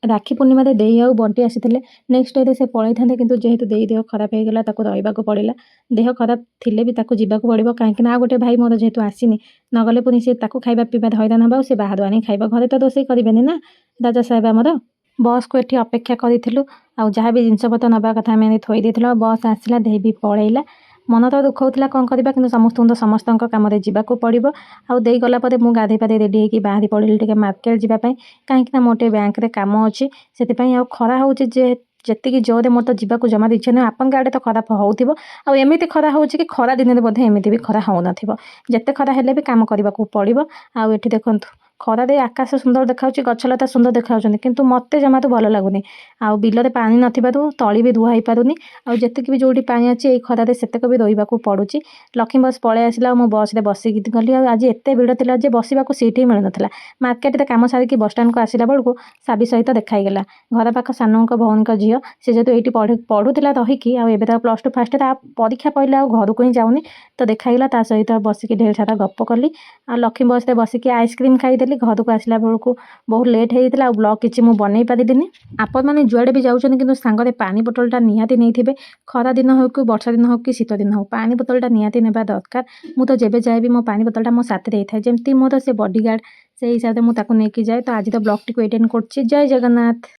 ରାକ୍ଷୀ ପୂର୍ଣ୍ଣିମାରେ ଦେଇ ଆଉ ବଣ୍ଟି ଆସିଥିଲେ। ନେକ୍ସଟ ଡେରେ ସେ ପଳେଇଥାନ୍ତେ କିନ୍ତୁ ଯେହେତୁ ଦେଇ ଦେହ ଖରାପ ହେଇଗଲା ତାକୁ ରହିବାକୁ ପଡ଼ିଲା। ଦେହ ଖରାପ ଥିଲେ ବି ତାକୁ ଯିବାକୁ ପଡ଼ିବ କାହିଁକି ନା ଆଉ ଗୋଟେ ଭାଇ ମୋର ଯେହେତୁ ଆସିନି, ନଗଲେ ପୁଣି ସେ ତାକୁ ଖାଇବା ପିଇବା ହଇରାଣ ହେବ ଆଉ ସେ ବାହାରୁ ଆଣି ଖାଇବ, ଘରେ ତ ରୋଷେଇ କରିବେନି ନା ରାଜା ସାହେବ ଆମର। ବସ୍କୁ ଏଠି ଅପେକ୍ଷା କରିଥିଲୁ ଆଉ ଯାହା ବି ଜିନିଷପତ୍ର ନେବା କଥା ଆମେ ଏଠି ଥୋଇ ଦେଇଥିଲୁ। ବସ୍ ଆସିଲା, ଦେଇ ବି ପଳେଇଲା। ମନ ତ ଦୁଃଖ ହେଉଥିଲା, କ'ଣ କରିବା, କିନ୍ତୁ ସମସ୍ତଙ୍କୁ ତ ସମସ୍ତଙ୍କ କାମରେ ଯିବାକୁ ପଡ଼ିବ। ଆଉ ଦେଇ ଗଲା ପରେ ମୁଁ ଗାଧୋଇ ପାଧୋଇ ରେଡ଼ି ହେଇକି ବାହାରି ପଡ଼ିଲି ଟିକେ ମାର୍କେଟ ଯିବା ପାଇଁ, କାହିଁକି ନା ମୋର ଟିକେ ବ୍ୟାଙ୍କରେ କାମ ଅଛି ସେଥିପାଇଁ। ଆଉ ଖରା ହେଉଛି ଯେତିକି ଜୋରରେ ମୋର ତ ଯିବାକୁ ଜମାରୁ ଇଚ୍ଛା ନାହିଁ। ଆପଣଙ୍କ ଆଡ଼େ ତ ଖରା ହେଉଥିବ, ଆଉ ଏମିତି ଖରା ହେଉଛି କି ଖରା ଦିନରେ ବୋଧେ ଏମିତି ବି ଖରା ହେଉନଥିବ। ଯେତେ ଖରା ହେଲେ ବି କାମ କରିବାକୁ ପଡ଼ିବ। ଆଉ ଏଠି ଦେଖନ୍ତୁ ଖରାରେ ଆକାଶ ସୁନ୍ଦର ଦେଖାଯାଉଛି, ଗଛଲତା ସୁନ୍ଦର ଦେଖାଯାଉଛନ୍ତି, କିନ୍ତୁ ମୋତେ ଜମାରୁ ଭଲ ଲାଗୁନି। ଆଉ ବିଲରେ ପାଣି ନଥିବାରୁ ତଳି ବି ଧୁଆ ହେଇପାରୁନି। ଆଉ ଯେତିକି ବି ଯେଉଁଠି ପାଣି ଅଛି ଏଇ ଖରାରେ ସେତକ ବି ରହିବାକୁ ପଡ଼ୁଛି। ଲକ୍ଷ୍ମୀ ବସ୍ ପଳେଇ ଆସିଲା ଆଉ ମୁଁ ବସ୍ରେ ବସିକି ଗଲି। ଆଉ ଆଜି ଏତେ ଭିଡ଼ ଥିଲା ଯେ ବସିବାକୁ ସିଟ୍ ହିଁ ମିଳୁନଥିଲା। ମାର୍କେଟରେ କାମ ସାରିକି ବସଷ୍ଟାଣ୍ଡକୁ ଆସିଲା ବେଳକୁ ସାବି ସହିତ ଦେଖା ହେଇଗଲା। ଘର ପାଖ ସାନଙ୍କ ଭଉଣୀଙ୍କ ଝିଅ, ସେ ଯେହେତୁ ଏଇଠି ପଢ଼ୁଥିଲା ରହିକି, ଆଉ ଏବେ ତାର +2 ଫାଷ୍ଟ, ତା ପରୀକ୍ଷା ପଡ଼ିଲେ ଆଉ ଘରକୁ ହିଁ ଯାଉନି, ତ ଦେଖା ହେଇଗଲା। ତା ସହିତ ବସିକି ଢେର ସାରା ଗପ କଲି। ଆଉ ଲକ୍ଷ୍ମୀ ବସ୍ରେ ବସିକି ଆଇସ୍କ୍ରିମ୍ ଖାଇଦେଲି। ଘରକୁ ଆସିଲା ବେଳକୁ ବହୁତ ଲେଟ୍ ହେଇଯାଇଥିଲା ଆଉ ବ୍ଲଗ୍ କିଛି ମୁଁ ବନେଇ ପାରିଲିନି। ଆପଣମାନେ ଯୁଆଡ଼େ ବି ଯାଉଛନ୍ତି କିନ୍ତୁ ସାଙ୍ଗରେ ପାଣି ବୋତଲଟା ନିହାତି ନେଇଥିବେ। ଖରା ଦିନ ହେଉ କି ବର୍ଷା ଦିନ ହେଉ କି ଶୀତ ଦିନ ହେଉ, ପାଣି ବୋତଲଟା ନିହାତି ନେବା ଦରକାର। ମୁଁ ତ ଯେବେ ଯାଏ ବି ମୋ ପାଣି ବୋତଲଟା ମୋ ସାଥିରେ ହେଇଥାଏ, ଯେମିତି ମୋର ସେ ବଡ଼ିଗାର୍ଡ଼, ସେଇ ହିସାବରେ ମୁଁ ତାକୁ ନେଇକି ଯାଏ। ତ ଆଜି ତ ବ୍ଲଗ୍ଟିକୁ ଏଇଠି ଏଣ୍ଡ୍ କରୁଛି। ଜୟ ଜଗନ୍ନାଥ।